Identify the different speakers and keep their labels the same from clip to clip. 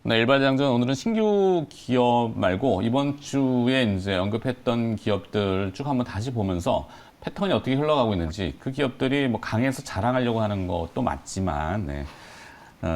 Speaker 1: 네, 일발장전 오늘은 신규 기업 말고 이번 주에 이제 언급했던 기업들 쭉 한번 다시 보면서 패턴이 어떻게 흘러가고 있는지 그 기업들이 뭐 강해서 자랑하려고 하는 것도 맞지만 네.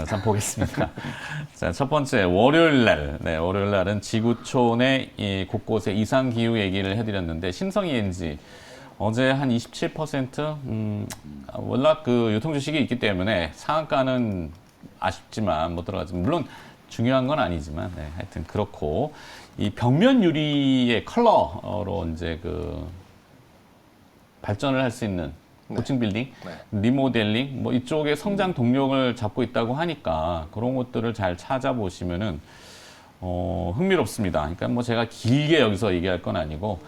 Speaker 1: 참 보겠습니다. 자, 첫 번째 월요일 날, 네, 월요일 날은 지구촌의 이 곳곳의 이상 기후 얘기를 해드렸는데 신성 ENG 어제 한 27%, 워낙 그 유통 주식이 있기 때문에 상한가는 아쉽지만 못 들어가지. 물론 중요한 건 아니지만, 네, 하여튼 그렇고 이 벽면 유리의 컬러로 이제 그 발전을 할 수 있는 고층 빌딩, 리모델링, 뭐 이쪽에 성장 동력을 잡고 있다고 하니까 그런 것들을 잘 찾아보시면은 흥미롭습니다. 그러니까 뭐 제가 길게 여기서 얘기할 건 아니고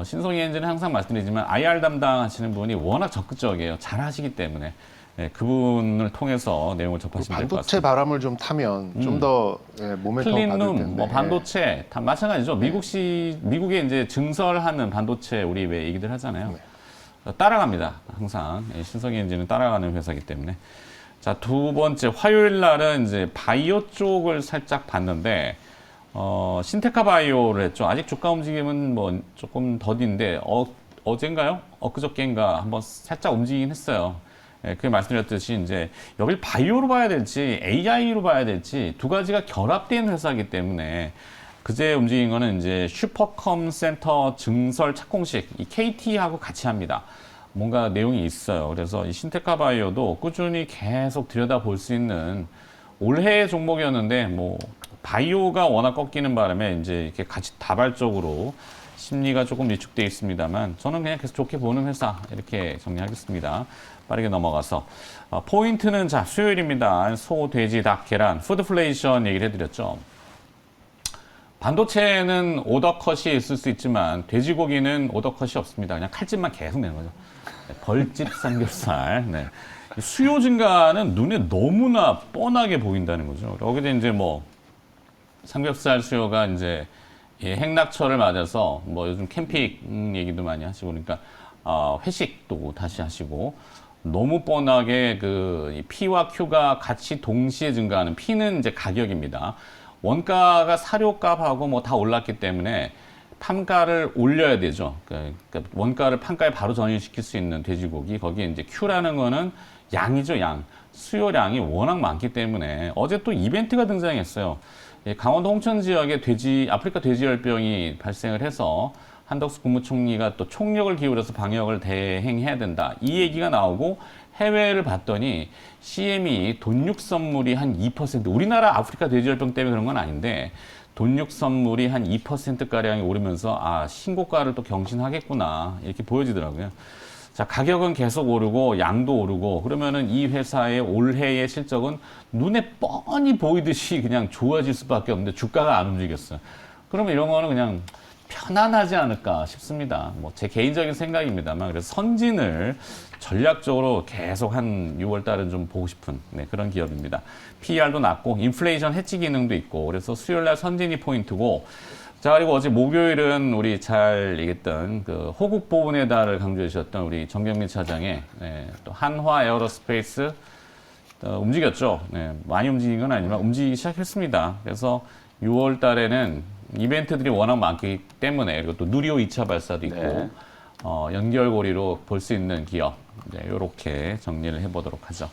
Speaker 1: 신성 ENG는 항상 말씀드리지만 IR 담당하시는 분이 워낙 적극적이에요. 잘 하시기 때문에 네, 그분을 통해서 내용을 접하시면 될 것
Speaker 2: 반도체
Speaker 1: 같습니다.
Speaker 2: 바람을 좀 타면 좀 더 모멘텀 받을
Speaker 1: 클린룸,
Speaker 2: 텐데.
Speaker 1: 뭐 반도체 다 마찬가지죠. 미국에 이제 증설하는 반도체 우리 왜 얘기들 하잖아요. 따라갑니다. 항상 신성 ENG는 따라가는 회사이기 때문에. 자, 두 번째 화요일 날은 이제 바이오 쪽을 살짝 봤는데 신테카 바이오를 했죠. 아직 주가 움직임은 뭐 조금 더딘데 어젠가요? 엊그저께인가 한번 살짝 움직이긴 했어요. 예, 그 말씀드렸듯이 이제 여길 바이오로 봐야 될지 AI로 봐야 될지 두 가지가 결합된 회사이기 때문에 그제 움직인 거는 이제 슈퍼컴 센터 증설 착공식 이 KT하고 같이 합니다. 뭔가 내용이 있어요. 그래서 이 신테카 바이오도 꾸준히 계속 들여다볼 수 있는 올해의 종목이었는데 뭐 바이오가 워낙 꺾이는 바람에 이제 이렇게 같이 다발적으로 심리가 조금 위축돼 있습니다만 저는 그냥 계속 좋게 보는 회사 이렇게 정리하겠습니다. 빠르게 넘어가서 포인트는 자 수요일입니다. 소, 돼지, 닭, 계란, 푸드플레이션 얘기를 해드렸죠. 반도체는 오더컷이 있을 수 있지만 돼지고기는 오더컷이 없습니다. 그냥 칼집만 계속 내는 거죠. 네, 벌집 삼겹살. 네. 수요 증가는 눈에 너무나 뻔하게 보인다는 거죠. 여기도 이제 뭐 삼겹살 수요가 이제 행락철을 맞아서 뭐 요즘 캠핑 얘기도 많이 하시고 그러니까 회식도 다시 하시고 너무 뻔하게 그 P와 Q가 같이 동시에 증가하는 P는 이제 가격입니다. 원가가 사료값하고 뭐 다 올랐기 때문에 판가를 올려야 되죠. 그러니까 원가를 판가에 바로 전이시킬 수 있는 돼지고기 거기에 이제 Q라는 거는 양이죠, 양. 수요량이 워낙 많기 때문에 어제 또 이벤트가 등장했어요. 강원도 홍천 지역에 아프리카 돼지열병이 발생을 해서 한덕수 국무총리가 또 총력을 기울여서 방역을 대행해야 된다. 이 얘기가 나오고 해외를 봤더니 CME 돈육 선물이 한 2%, 우리나라 아프리카 돼지열병 때문에 그런 건 아닌데 돈육 선물이 한 2%가량이 오르면서 신고가를 또 경신하겠구나 이렇게 보여지더라고요. 자, 가격은 계속 오르고 양도 오르고 그러면은 이 회사의 올해의 실적은 눈에 뻔히 보이듯이 그냥 좋아질 수밖에 없는데 주가가 안 움직였어요. 그러면 이런 거는 그냥 편안하지 않을까 싶습니다. 뭐 제 개인적인 생각입니다만 그래서 선진을 전략적으로 계속 한 6월 달은 좀 보고 싶은 그런 기업입니다. PER도 낮고 인플레이션 해지 기능도 있고 그래서 수요일 날 선진이 포인트고 자, 그리고 어제 목요일은 우리 잘 얘기했던 그 호국 보훈의 달을 강조해 주셨던 우리 정경민 차장의 또 한화 에어로스페이스 움직였죠. 많이 움직인 건 아니지만 움직이기 시작했습니다. 그래서 6월 달에는 이벤트들이 워낙 많기 때문에 그리고 또 누리호 2차 발사도 있고 연결고리로 볼 수 있는 기업 이렇게 정리를 해보도록 하죠.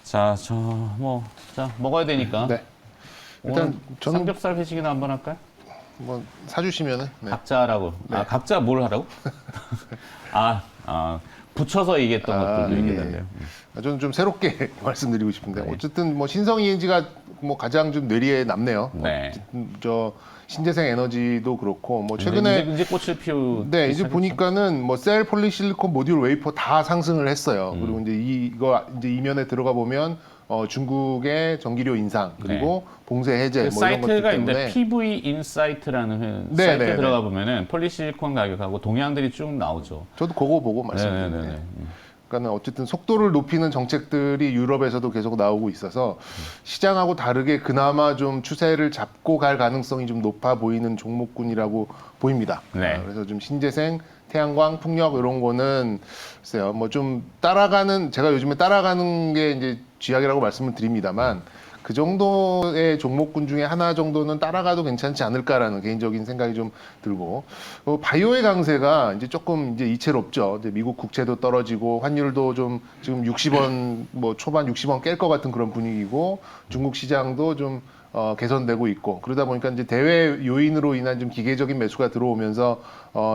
Speaker 1: 자, 먹어야 되니까
Speaker 2: 네. 일단 저는
Speaker 1: 삼겹살 회식이나 한번 할까요?
Speaker 2: 뭐 사주시면은
Speaker 1: 각자라고. 각자 뭘 하라고? 붙여서 얘기했던 것들도 얘기해달래요.
Speaker 2: 저는 좀 새롭게 말씀드리고 싶은데 어쨌든 뭐 신성 ENG가 뭐 가장 좀 뇌리에 남네요.
Speaker 1: 네.
Speaker 2: 저 신재생 에너지도 그렇고 뭐 최근에
Speaker 1: 이제 꽃을 피우.
Speaker 2: 이제 보니까는 뭐 셀 폴리실리콘 모듈 웨이퍼 다 상승을 했어요. 그리고 이제 이거 이제 이면에 들어가 보면 중국의 전기료 인상 그리고 봉쇄 해제 뭐 이런 것들
Speaker 1: 사이트가
Speaker 2: 때문에
Speaker 1: 있는데 PV 인사이트라는 사이트에 들어가 보면은 폴리실리콘 가격하고 동향들이 쭉 나오죠.
Speaker 2: 저도 그거 보고 말씀드렸는데 그러니까 어쨌든 속도를 높이는 정책들이 유럽에서도 계속 나오고 있어서 시장하고 다르게 그나마 좀 추세를 잡고 갈 가능성이 좀 높아 보이는 종목군이라고 보입니다. 그래서 좀 신재생, 태양광, 풍력 이런 거는 글쎄요, 뭐 좀 제가 요즘에 따라가는 게 이제 쥐약이라고 말씀을 드립니다만 그 정도의 종목군 중에 하나 정도는 따라가도 괜찮지 않을까라는 개인적인 생각이 좀 들고 바이오의 강세가 이제 조금 이제 이채롭죠. 이제 미국 국채도 떨어지고 환율도 좀 지금 60원 뭐 초반 60원 깰 것 같은 그런 분위기고 중국 시장도 좀 개선되고 있고 그러다 보니까 이제 대외 요인으로 인한 좀 기계적인 매수가 들어오면서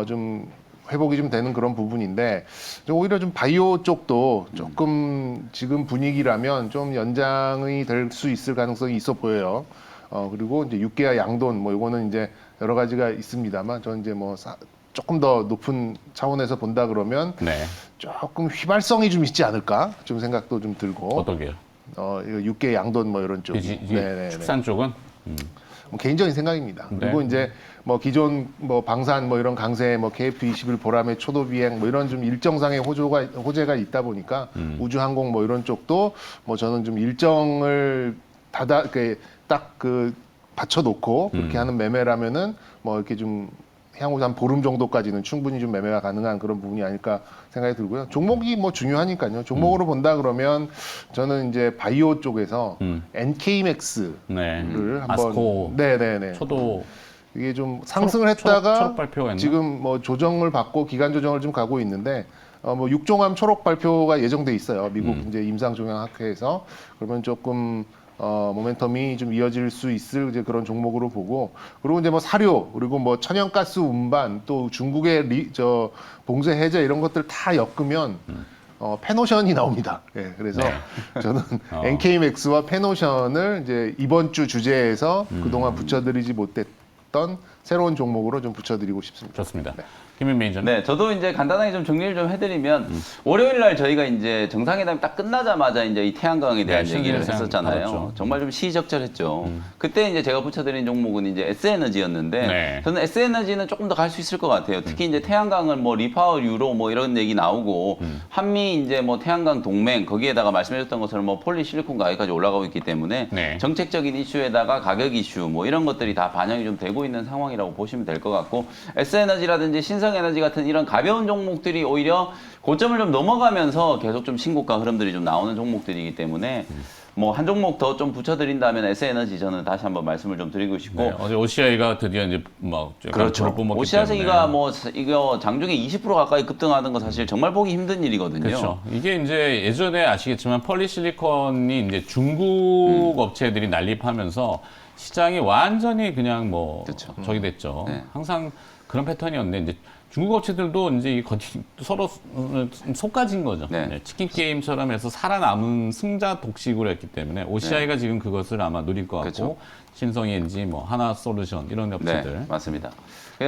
Speaker 2: 좀 회복이 좀 되는 그런 부분인데 오히려 좀 바이오 쪽도 조금 지금 분위기라면 좀 연장이 될 수 있을 가능성이 있어 보여요. 그리고 이제 육계와 양돈 뭐 이거는 이제 여러 가지가 있습니다만 저는 이제 뭐 조금 더 높은 차원에서 본다 그러면
Speaker 1: 네.
Speaker 2: 조금 휘발성이 좀 있지 않을까 좀 생각도 좀 들고
Speaker 1: 어떻게요?
Speaker 2: 이거 육계 양돈 뭐 이런 쪽.
Speaker 1: 축산 쪽은
Speaker 2: 뭐 개인적인 생각입니다.
Speaker 1: 네.
Speaker 2: 그리고 이제 뭐 기존 뭐 방산 뭐 이런 강세 뭐 KF21 보람의 초도 비행 뭐 이런 좀 일정상의 호재가 있다 보니까 우주항공 뭐 이런 쪽도 뭐 저는 좀 일정을 딱 받쳐놓고 그렇게 하는 매매라면은 뭐 이렇게 좀 향후 한 보름 정도까지는 충분히 좀 매매가 가능한 그런 부분이 아닐까 생각이 들고요. 종목이 뭐 중요하니까요. 종목으로 본다 그러면 저는 이제 바이오 쪽에서 NK맥스를
Speaker 1: 네.
Speaker 2: 한번
Speaker 1: 아스코
Speaker 2: 네네네.
Speaker 1: 초도
Speaker 2: 이게 좀 상승을 했다가
Speaker 1: 초록 발표가 있나?
Speaker 2: 지금 뭐 조정을 받고 기간 조정을 좀 가고 있는데 뭐 육종암 초록 발표가 예정돼 있어요. 미국 이제 임상종양학회에서 그러면 조금 모멘텀이 좀 이어질 수 있을 이제 그런 종목으로 보고 그리고 이제 뭐 사료 그리고 뭐 천연가스 운반 또 중국의 봉쇄 해제 이런 것들 다 엮으면 페노션이 나옵니다. 예, 그래서
Speaker 1: 네.
Speaker 2: 저는 NK맥스와 페노션을 이제 이번 주 주제에서 그동안 붙여드리지 못했던 새로운 종목으로 좀 붙여드리고 싶습니다.
Speaker 1: 좋습니다.
Speaker 2: 네.
Speaker 1: 김민 매니저는?
Speaker 3: 네, 저도 이제 간단하게 좀 정리를 좀 해드리면 월요일 날 저희가 이제 정상회담이 딱 끝나자마자 이제 이 태양광에 대한
Speaker 1: 네,
Speaker 3: 얘기를
Speaker 1: 신세상
Speaker 3: 했었잖아요.
Speaker 1: 받았죠.
Speaker 3: 정말 좀 시의적절했죠. 그때 이제 제가 붙여드린 종목은 이제 S에너지였는데
Speaker 1: 네.
Speaker 3: 저는 S에너지는 조금 더 갈 수 있을 것 같아요. 특히 이제 태양광은 뭐 리파워 유로 뭐 이런 얘기 나오고 한미 이제 뭐 태양광 동맹 거기에다가 말씀해줬던 것처럼 뭐 폴리실리콘 가격까지 올라가고 있기 때문에
Speaker 1: 네.
Speaker 3: 정책적인 이슈에다가 가격 이슈 뭐 이런 것들이 다 반영이 좀 되고 있는 상황이라고 보시면 될 것 같고 S에너지라든지 신성에너지 같은 이런 가벼운 종목들이 오히려 고점을 좀 넘어가면서 계속 좀 신고가 흐름들이 좀 나오는 종목들이기 때문에 뭐 한 종목 더 좀 붙여드린다면 S에너지 저는 다시 한번 말씀을 좀 드리고 싶고
Speaker 1: 네, 어제 OCI가 드디어 이제 막
Speaker 3: 그렇죠. 오시아세기가 뭐 이거 장중에 20% 가까이 급등하는 거 사실 정말 보기 힘든 일이거든요.
Speaker 1: 그렇죠. 이게 이제 예전에 아시겠지만 폴리실리콘이 이제 중국 업체들이 난립하면서 시장이 완전히 그냥 뭐
Speaker 3: 그렇죠.
Speaker 1: 저기 됐죠.
Speaker 3: 네.
Speaker 1: 항상 그런 패턴이었는데 이제 중국 업체들도 이제 서로 속가진 거죠.
Speaker 3: 네.
Speaker 1: 네, 치킨 게임처럼 해서 살아남은 승자 독식으로 했기 때문에 OCI가 지금 그것을 아마 누릴 것 같고
Speaker 3: 그렇죠.
Speaker 1: 신성엔지 뭐 하나솔루션 이런 업체들.
Speaker 3: 네, 맞습니다.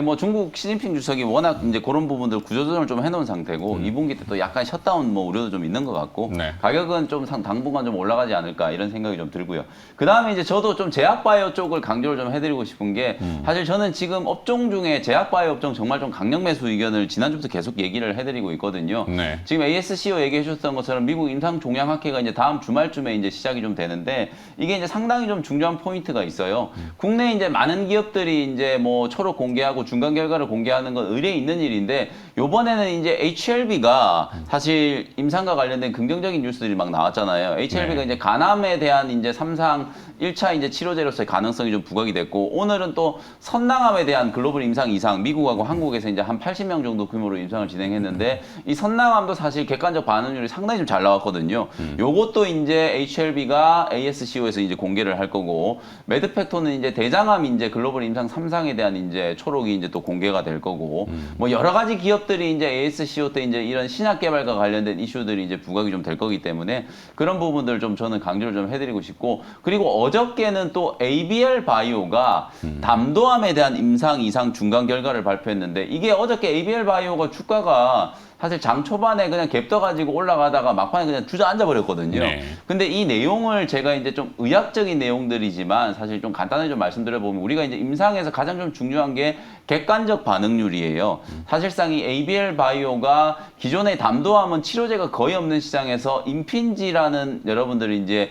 Speaker 3: 뭐 중국 시진핑 주석이 워낙 이제 그런 부분들 구조조정을 좀 해놓은 상태고 2분기 때 또 약간 셧다운 뭐 우려도 좀 있는 것 같고
Speaker 1: 네.
Speaker 3: 가격은 좀 당분간 좀 올라가지 않을까 이런 생각이 좀 들고요. 그 다음에 이제 저도 좀 제약바이오 쪽을 강조를 좀 해드리고 싶은 게 사실 저는 지금 업종 중에 제약바이오 업종 정말 좀 강력 매수 의견을 지난주부터 계속 얘기를 해드리고 있거든요.
Speaker 1: 네.
Speaker 3: 지금 ASCO 얘기해 주셨던 것처럼 미국 임상종양학회가 이제 다음 주말쯤에 이제 시작이 좀 되는데 이게 이제 상당히 좀 중요한 포인트가 있어요. 국내에 이제 많은 기업들이 이제 뭐 초록 공개하고 중간 결과를 공개하는 건 의례 있는 일인데 요번에는 이제 HLB가 사실 임상과 관련된 긍정적인 뉴스들이 막 나왔잖아요. HLB가
Speaker 1: 네.
Speaker 3: 이제 간암에 대한 이제 3상 1차 이제 치료제로서의 가능성이 좀 부각이 됐고 오늘은 또 선낭암에 대한 글로벌 임상 이상 미국하고 한국에서 이제 한 80명 정도 규모로 임상을 진행했는데 이 선낭암도 사실 객관적 반응률이 상당히 좀 잘 나왔거든요. 요것도 이제 HLB가 ASCO에서 이제 공개를 할 거고 매드팩토는 이제 대장암 이제 글로벌 임상 3상에 대한 이제 초록이 이제 또 공개가 될 거고 뭐 여러 가지 기업들이 이제 ASCO 때 이제 이런 신약 개발과 관련된 이슈들이 이제 부각이 좀 될 거기 때문에 그런 부분들 좀 저는 강조를 좀 해드리고 싶고 그리고 어저께는 또 ABL 바이오가 담도암에 대한 임상 이상 중간 결과를 발표했는데 이게 어저께 ABL 바이오가 주가가 사실 장 초반에 그냥 갭 떠가지고 올라가다가 막판에 그냥 주저앉아 버렸거든요.
Speaker 1: 네.
Speaker 3: 근데 이 내용을 제가 이제 좀 의학적인 내용들이지만 사실 좀 간단하게 좀 말씀드려보면 우리가 이제 임상에서 가장 좀 중요한 게 객관적 반응률이에요. 사실상 이 ABL 바이오가 기존의 담도암은 치료제가 거의 없는 시장에서 임핀지라는 여러분들이 이제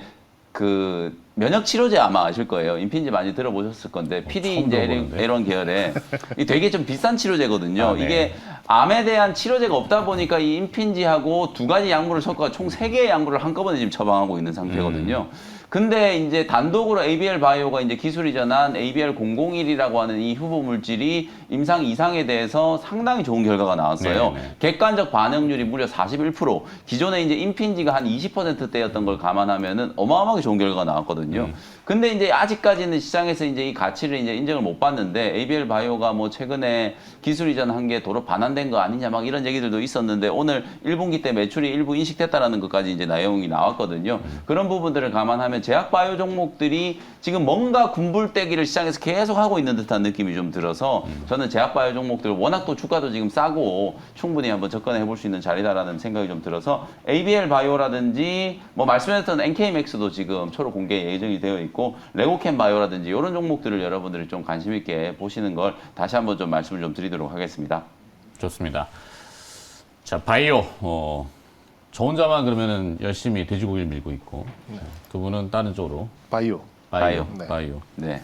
Speaker 3: 그 면역 치료제 아마 아실 거예요. 임핀지 많이 들어보셨을 건데 PD
Speaker 1: 처음
Speaker 3: 이제
Speaker 1: 들어보는데.
Speaker 3: 에런 계열에 이 되게 좀 비싼 치료제거든요.
Speaker 1: 아, 네.
Speaker 3: 이게 암에 대한 치료제가 없다 보니까 이 임핀지하고 두 가지 약물을 섞어 총 3개의 약물을 한꺼번에 지금 처방하고 있는 상태거든요. 근데 이제 단독으로 ABL 바이오가 이제 기술 이전한 ABL 001이라고 하는 이 후보 물질이 임상 이상에 대해서 상당히 좋은 결과가 나왔어요.
Speaker 1: 네네.
Speaker 3: 객관적 반응률이 무려 41%. 기존에 이제 임핀지가 한 20%대였던 걸 감안하면은 어마어마하게 좋은 결과가 나왔거든요. 근데 이제 아직까지는 시장에서 이제 이 가치를 이제 인정을 못 받는데 ABL 바이오가 뭐 최근에 기술 이전한 게 도로 반환된 거 아니냐 막 이런 얘기들도 있었는데 오늘 1분기 때 매출이 일부 인식됐다라는 것까지 이제 내용이 나왔거든요. 그런 부분들을 감안하면 제약 바이오 종목들이 지금 뭔가 군불대기를 시장에서 계속 하고 있는 듯한 느낌이 좀 들어서 저는 제약 바이오 종목들 워낙 또 주가도 지금 싸고 충분히 한번 접근해 볼 수 있는 자리다라는 생각이 좀 들어서 ABL 바이오라든지 뭐 말씀하셨던 NK맥스도 지금 초록 공개 예정이 되어 있고 레고캠 바이오라든지 이런 종목들을 여러분들이 좀 관심 있게 보시는 걸 다시 한번 좀 말씀을 좀 드리도록 하겠습니다.
Speaker 1: 좋습니다. 자, 바이오. 저 혼자만 그러면은 열심히 돼지고기를 밀고 있고 두 분은 다른 쪽으로
Speaker 2: 바이오.
Speaker 1: 바이오.
Speaker 2: 네.
Speaker 1: 바이오.
Speaker 3: 네.